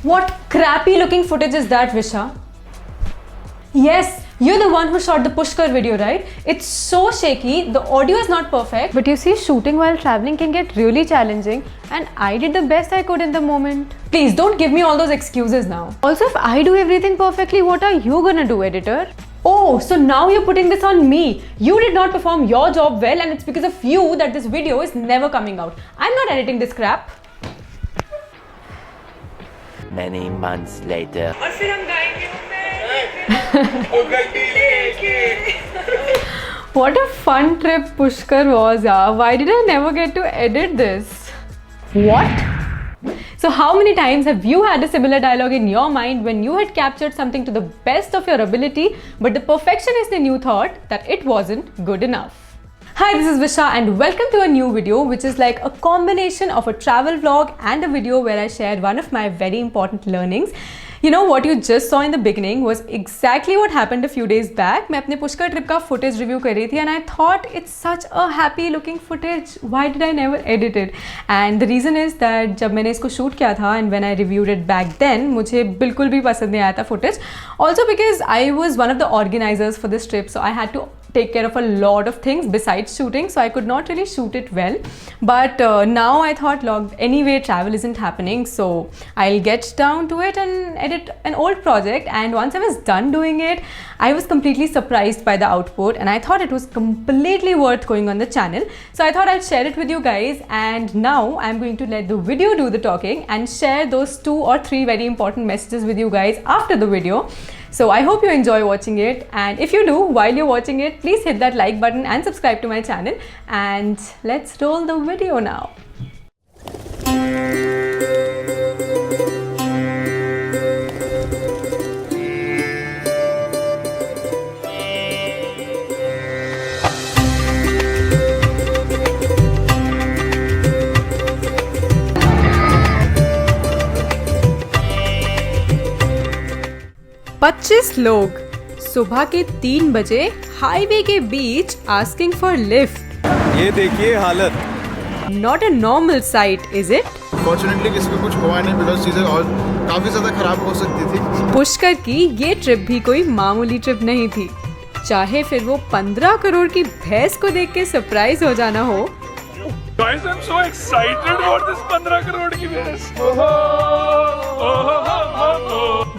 What crappy looking footage is that, Visha? Yes, you're the one who shot the Pushkar video, right? It's so shaky, the audio is not perfect. But you see, shooting while traveling can get really challenging, and I did the best I could in the moment. Please don't give me all those excuses now. Also, if I do everything perfectly, what are you gonna do, editor? Oh, so now you're putting this on me. You did not perform your job well, and it's because of you that this video is never coming out. I'm not editing this crap. Many months later. और फिर हम गाएंगे What a fun trip Pushkar was, yaar. Why did I never get to edit this? What? So how many times have you had a similar dialogue in your mind when you had captured something to the best of your ability, but the perfectionist in you thought that it wasn't good enough? Hi, this is Visha and welcome to a new video which is like a combination of a travel vlog and a video where I shared one of my very important learnings. You know what you just saw in the beginning was exactly what happened a few days back. मैं अपने Pushkar trip का footage review कर रही थी and I thought it's such a happy looking footage. Why did I never edit it? And the reason is that जब मैंने इसको shoot किया था and when I reviewed it back then, मुझे बिल्कुल भी पसंद नहीं आया था footage. Also because I was one of the organizers for this trip, so I had to take care of a lot of things besides shooting, so I could not really shoot it well. But now I thought, log, anyway travel isn't happening, so I'll get down to it and edit an old project. And once I was done doing it, I was completely surprised by the output and I thought it was completely worth going on the channel. So I thought I'll share it with you guys, and now I'm going to let the video do the talking and share those 2 or 3 very important messages with you guys after the video. So I hope you enjoy watching it, and if you do, while you're watching it, please hit that like button and subscribe to my channel, and let's roll the video now. पच्चीस लोग सुबह के 3 बजे highway के बीच asking for lift. ये देखिए हालत. Not a normal site, is it? Fortunately किसी को कुछ हुआ नहीं, बिकॉज चीज़ें और काफ़ी ज़्यादा खराब हो सकती थी. पुष्कर की ये ट्रिप भी कोई मामूली ट्रिप नहीं थी. चाहे फिर वो 15 करोड़ की भैंस को देख के सरप्राइज हो जाना हो. Guys, I'm so excited about this 15 crore की भैंस.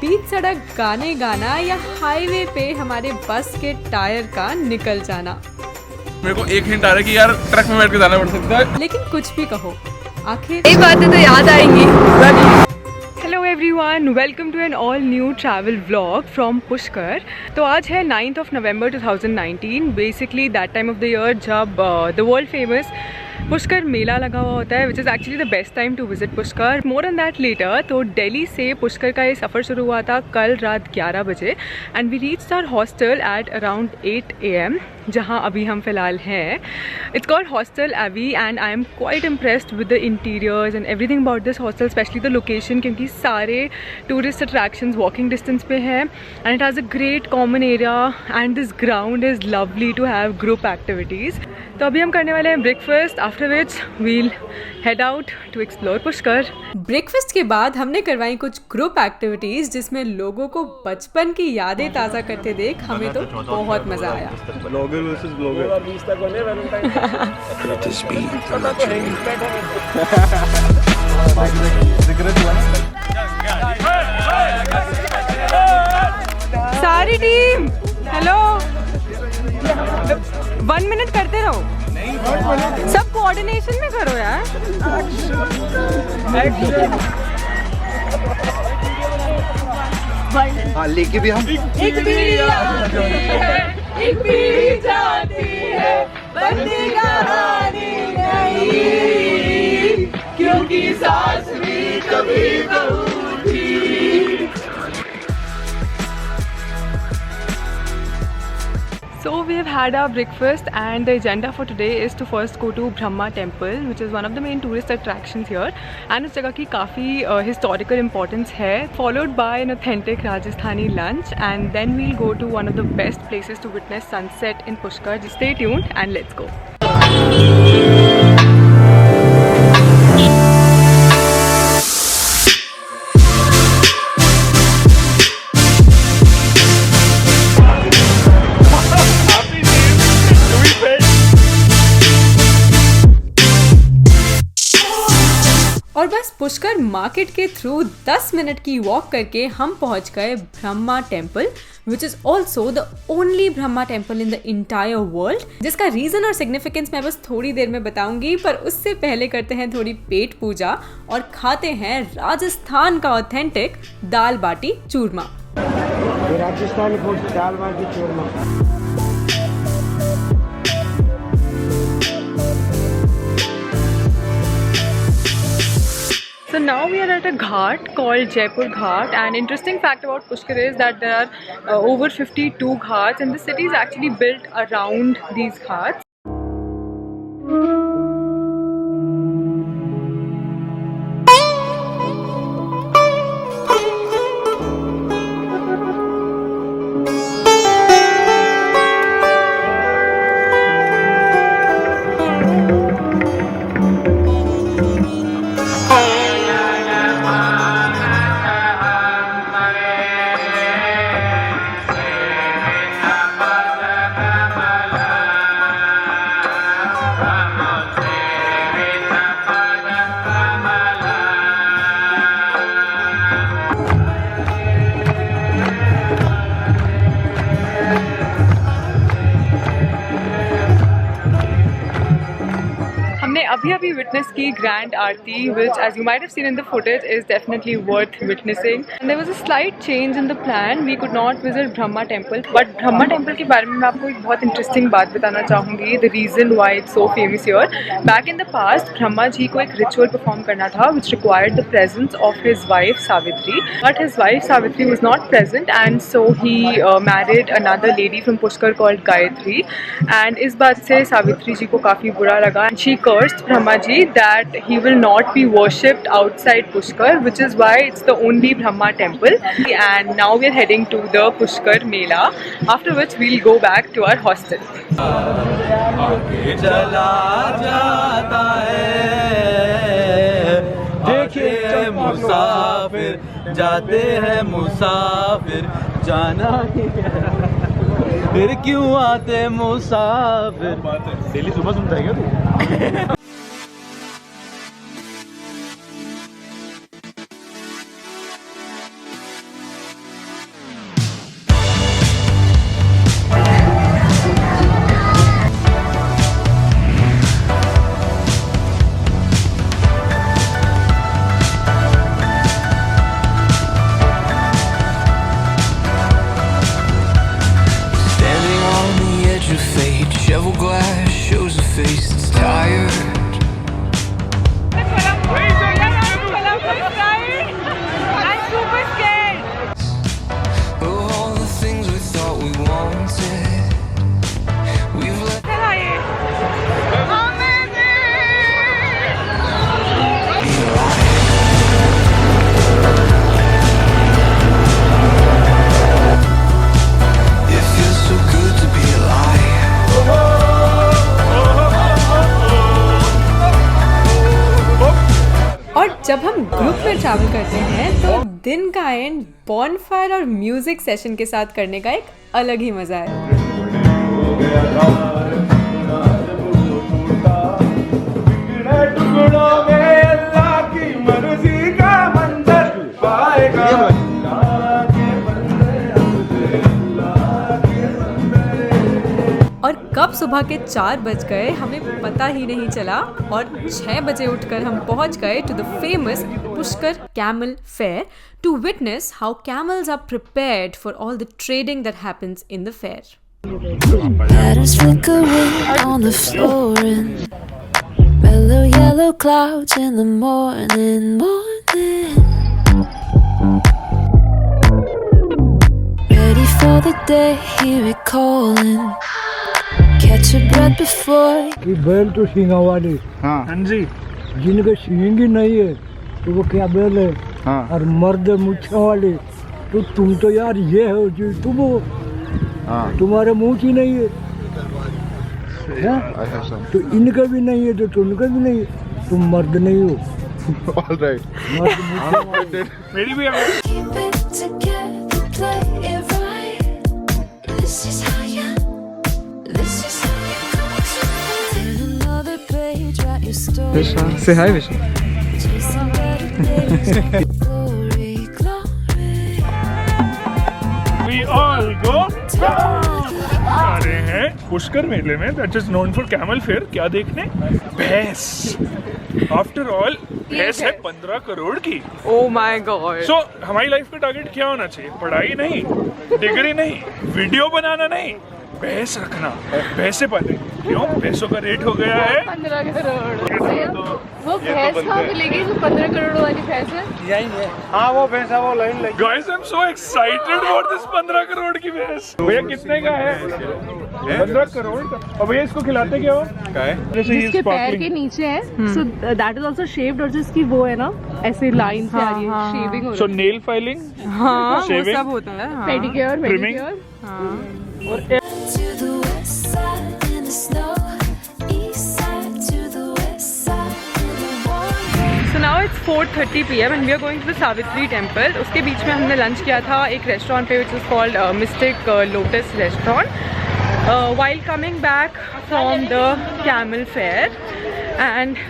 बीच सड़क गाने गाना या हाईवे पे हमारे बस के टायर का निकल जाना. मेरे को एक हिंट आ रहा है कि यार ट्रक में बैठ के जाना पड़ सकता है. लेकिन कुछ भी कहो, आखिर ये बातें तो याद आएंगी. Hello everyone, welcome to an all new travel vlog from Pushkar. तो आज है 9th of November 2019, basically that time of the year जब the world famous पुष्कर मेला लगा हुआ होता है, which is actually the best time to visit Pushkar. More on that later. तो दिल्ली से पुष्कर का ये सफ़र शुरू हुआ था कल रात 11 बजे and we reached our hostel at around 8 AM, जहाँ अभी हम फ़िलहाल हैं. It's called hostel AV and I am quite impressed with the interiors and everything about this hostel, specially the location, क्योंकि सारे टूरिस्ट अट्रैक्शंस वॉकिंग डिस्टेंस पे हैं and it has a great common area and this ground is lovely to have group activities. तो अभी हम करने वाले हैं breakfast, after which will head out to explore Pushkar. Breakfast के बाद हमने करवाई कुछ ग्रुप एक्टिविटीज़ जिसमें लोगों को बचपन की यादें ताज़ा करते देख हमें तो बहुत मज़ा आया. Blogger versus blogger. सारी टीम हेलो, 1 मिनट करते रहो. सब कोऑर्डिनेशन में करो यार. हाँ, लेके भी हम एक पीढ़ी आती है, एक पीढ़ी जाती है, बनती कहानी नहीं, क्योंकि सास भी कभी बहू थी. So we have had our breakfast and the agenda for today is to first go to Brahma Temple, which is one of the main tourist attractions here, and इस जगह की काफ़ी historical importance है, followed by an authentic Rajasthani lunch, and then we'll go to one of the best places to witness sunset in Pushkar. Just stay tuned and let's go. Pushkar market के through 10 minute की walk करके हम पहुंच गए Brahma temple, which is also the only Brahma temple in the entire world, जिसका reason और significance मैं बस थोड़ी देर में बताऊंगी। पर उससे पहले करते हैं थोड़ी पेट पूजा और खाते हैं राजस्थान का authentic dal baati churma. Rajasthani food dal baati churma. So now we are at a ghat called Jaipur Ghat, and interesting fact about Pushkar is that there are over 52 ghats and the city is actually built around these ghats. अभी witness की grand Aarti, which as you might have seen in the footage is definitely worth witnessing. And there was a slight change in the plan. We could not visit Brahma Temple, but Brahma Temple के बारे में मैं आपको एक बहुत interesting बात बताना चाहूँगी. The reason why it's so famous here. Back in the past, Brahma ji को एक ritual perform करना था, which required the presence of his wife Savitri. But his wife Savitri was not present, and so he married another lady from Pushkar called Gayatri. And इस बात से सावित्री जी को काफ़ी बुरा लगा. She cursed Brahma ji that he will not be worshipped outside Pushkar, which is why it's the only Brahma temple. And now we are heading to the Pushkar Mela, after which we'll go back to our hostel. चला जाता है, देखिए मुसाफिर जाते हैं मुसाफिर, जाना ही है फिर क्यों आते मुसाफिर। डेली सुबह सुनता है क्या तू? Shovel glass shows a face that's tired. I'm super scared. Oh, all the things we thought we wanted, we've let. It feels so good to be alive. और जब हम ग्रुप में ट्रैवल करते हैं तो दिन का एंड बॉनफायर और म्यूजिक सेशन के साथ करने का एक अलग ही मजा है। और कब सुबह के 4 बज गए हमें पता ही नहीं चला, और 6 बजे उठकर हम पहुंच गए to the famous Pushkar camel fair to witness how camels are prepared for all the trading that happens in the fair. Patterns flickering on the floor and mellow yellow clouds in the morning. Ready for the day, hear it calling. Catch a breath before. कि बैल तो सींगा वाली, हाँ जी, जिनके सींग ही नहीं है तो वो क्या बैल है? हाँ। और मर्द मुच्छा वाले, तो तुम तो यार ये हो जो तुम हो, हाँ। तुम्हारे मुँह ही नहीं है, तो इनका भी नहीं है तो तुमका भी नहीं है, तुम मर्द नहीं हो। All right. मेरी भी है। Keep it together, play it right. This is how you. This is how you come to. Turn another page, write your story. Vishwa, say hi Vishwa. Chasing better Glory, glory. We all go आ रहे हैं पुष्कर मेले में, that is known for camel fair. क्या देखने? भैंस। After all भैंस है 15 करोड़ की। Oh my god. सो हमारी लाइफ का टारगेट क्या होना चाहिए? पढ़ाई नहीं, डिग्री नहीं, वीडियो बनाना नहीं, भैंस रखना, भैंसे पाले। क्यों? भैंसों का रेट हो गया है 15 करोड़। वो भैंस कहाँ मिलेगी जो 15 करोड़ वाली भैंस है? यही है। हाँ वो भैंसा वो लाइन लगी। Guys I am so excited for this 15 crore की भैंस। भैया कितने का है? 15 करोड़ का। और भैया इसको खिलाते क्या हो? जैसे इसके पैर के नीचे है, so that is also shaped, और जिसकी वो है ना ऐसे लाइन से आ रही है, शेविंग हो सो रही नेल फाइलिंग, हाँ, वो Shaving? सब होता है। हाँ। Pedicure, Trimming? Manicure. To the west side in the snow, east side to the west side in the warm. So now it's 4:30 PM and we are going to the Savitri temple. उसके बीच में हमने lunch किया था एक restaurant पे which is called Mystic Lotus Restaurant. While coming back from the camel fair, and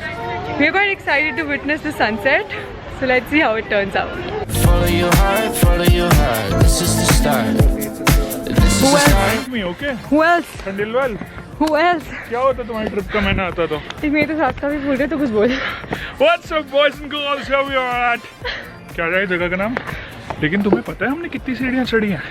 we are quite excited to witness the sunset. So let's see how it turns out. Follow your heart, this is the start. This is the start. Me okay Who else? Khandelwal. Who else? क्या होता तुम्हारी trip का? मैं ना आता तो। एक मेरे तो साथ का भी भूल गए तो कुछ बोल। What's up boys and girls, how we are at? क्या है जगह का नाम? लेकिन तुम्हें पता है हमने कितनी सीढ़ियाँ चढ़ी हैं?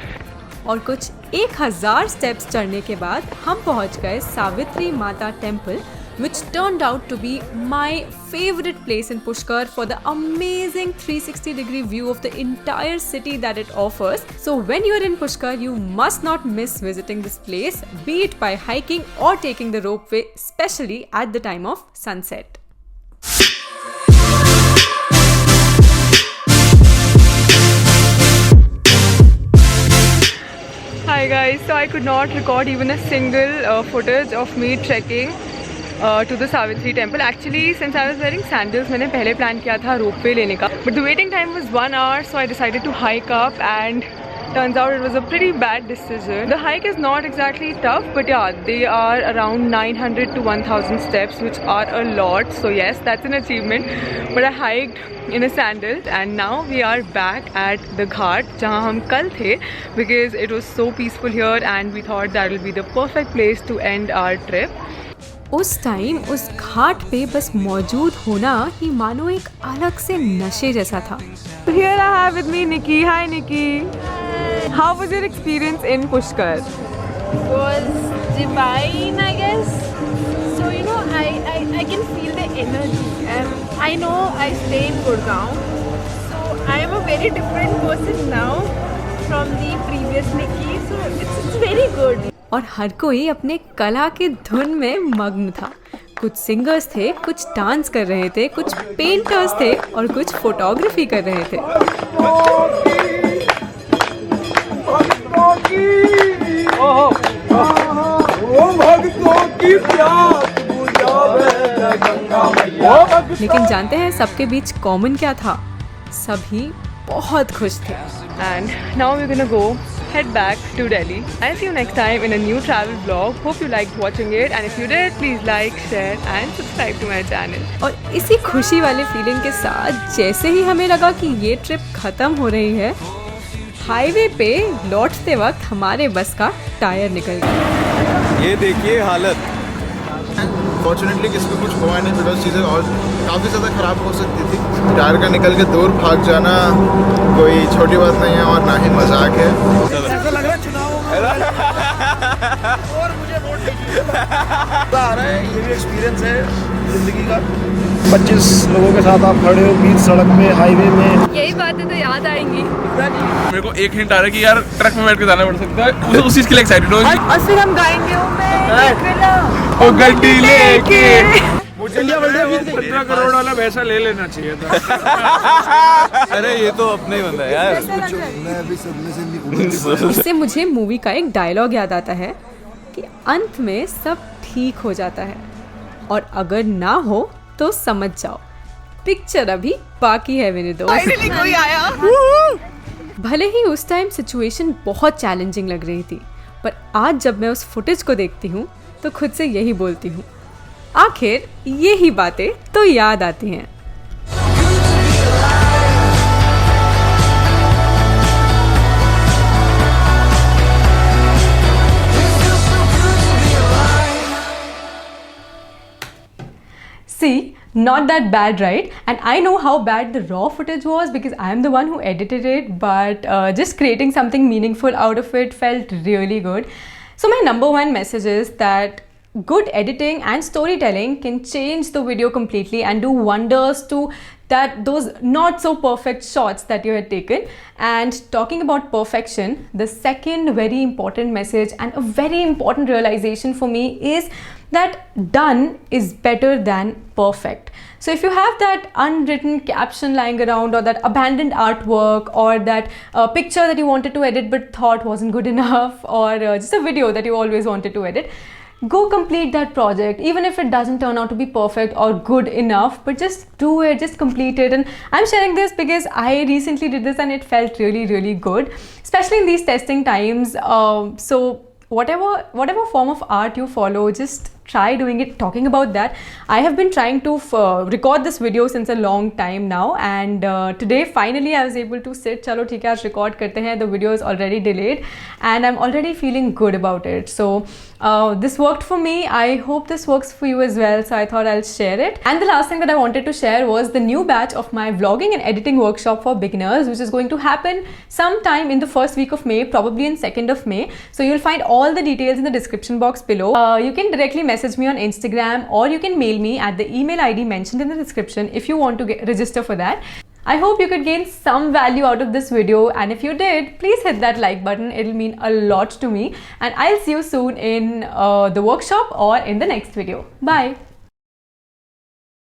और कुछ 1000 स्टेप्स चढ़ने के बाद हम पहुंच गए सावित्री माता temple, which turned out to be my favorite place in Pushkar for the amazing 360-degree view of the entire city that it offers. So when you are in Pushkar, you must not miss visiting this place, be it by hiking or taking the ropeway, especially at the time of sunset. Hi guys, so I could not record even a single footage of me trekking to the Savitri temple. Actually, since I was wearing sandals, मैंने पहले plan किया था ropeway लेने का, but the waiting time was 1 hour, so I decided to hike up, and turns out it was a pretty bad decision. The hike is not exactly tough, but yeah, they are around 900 to 1000 steps, which are a lot. So yes, that's an achievement. But I hiked in a sandal, and now we are back at the ghat जहाँ हम कल थे, because it was so peaceful here, and we thought that will be the perfect place to end our trip. उस time उस घाट पे बस मौजूद होना ही मानो एक अलग से नशे जैसा था. So here I have with me Nikki. Hi Nikki. How was your experience in Pushkar? Was divine, I guess. So you know, I can feel the energy, and I know I stay in Gurgaon, so I am a very different person now from the previous Nikki. So it's very good. और हर कोई अपने कला के धुन में मग्न था. कुछ सिंगर्स थे, कुछ डांस कर रहे थे, कुछ पेंटर्स थे और कुछ फोटोग्राफी कर रहे थे. लेकिन जानते हैं सबके बीच कॉमन क्या था? सभी बहुत खुश थे. And now we're gonna go head back to Delhi. I'll see you next time in a new travel vlog. Hope you liked watching it, and if you did, please like, share and subscribe to my channel. और इसी खुशी वाले feeling के साथ जैसे ही हमें लगा कि ये ट्रिप खत्म हो रही है, हाईवे पे लौटते वक्त हमारे बस का टायर निकल गया. ये देखिए हालत. फॉर्चुनेटली किसी को कुछ हुआ नहीं, बिकॉज चीज़ें और काफ़ी ज़्यादा ख़राब हो सकती थी. टायर का निकल के दूर भाग जाना कोई छोटी बात नहीं है और ना ही मजाक है. ऐसा लग रहा है चुनाव और मुझे वोट आ रहा है. ये भी एक्सपीरियंस है जिंदगी का. 25 लोगों के साथ आप खड़े हो बीच सड़क पे, हाईवे में. यही बातें तो याद आएंगी. मेरे को एक हिंट आ रहा है कि यार ट्रक में बैठ के जाना पड़ सकता है, उस चीज के लिए एक्साइटेड हो. और फिर हम गाएंगे ओ गड्डी लेके मुझे 15 करोड़ वाला पैसा ले लेना चाहिए था. अरे ये तो अपना ही बंदा है यार. इससे मुझे मूवी का एक डायलॉग याद आता है कि अंत में सब ठीक हो जाता है, और अगर ना हो तो समझ जाओ पिक्चर अभी बाकी है मेरे दोस्त. फाइनली कोई आया. भले ही उस टाइम सिचुएशन बहुत चैलेंजिंग लग रही थी, पर आज जब मैं उस फुटेज को देखती हूँ तो खुद से यही बोलती हूँ, आखिर यही बातें तो याद आती हैं. See, not that bad, right? And I know how bad the raw footage was because I'm the one who edited it, but just creating something meaningful out of it felt really good. So my number one message is that good editing and storytelling can change the video completely and do wonders to those not so perfect shots that you had taken. And talking about perfection, the second very important message and a very important realization for me is that done is better than perfect. So if you have that unwritten caption lying around, or that abandoned artwork, or that picture that you wanted to edit but thought wasn't good enough, or just a video that you always wanted to edit, go complete that project, even if it doesn't turn out to be perfect or good enough, but just do it, just complete it. And I'm sharing this because I recently did this and it felt really, really good, especially in these testing times. So whatever form of art you follow, just try doing it. Talking about that, I have been trying to record this video since a long time now, and today finally I was able to sit, chalo theek hai, aaj record karte hain. The video is already delayed and I'm already feeling good about it. So this worked for me. I hope this works for you as well, so I thought I'll share it. And the last thing that I wanted to share was the new batch of my vlogging and editing workshop for beginners, which is going to happen sometime in the first week of May, probably in 2nd of May. So you'll find all the details in the description box below. You can directly message me on Instagram, or you can mail me at the email ID mentioned in the description if you want to register for that. I hope you could gain some value out of this video, and if you did, please hit that like button. It'll mean a lot to me, and I'll see you soon in the workshop or in the next video. Bye.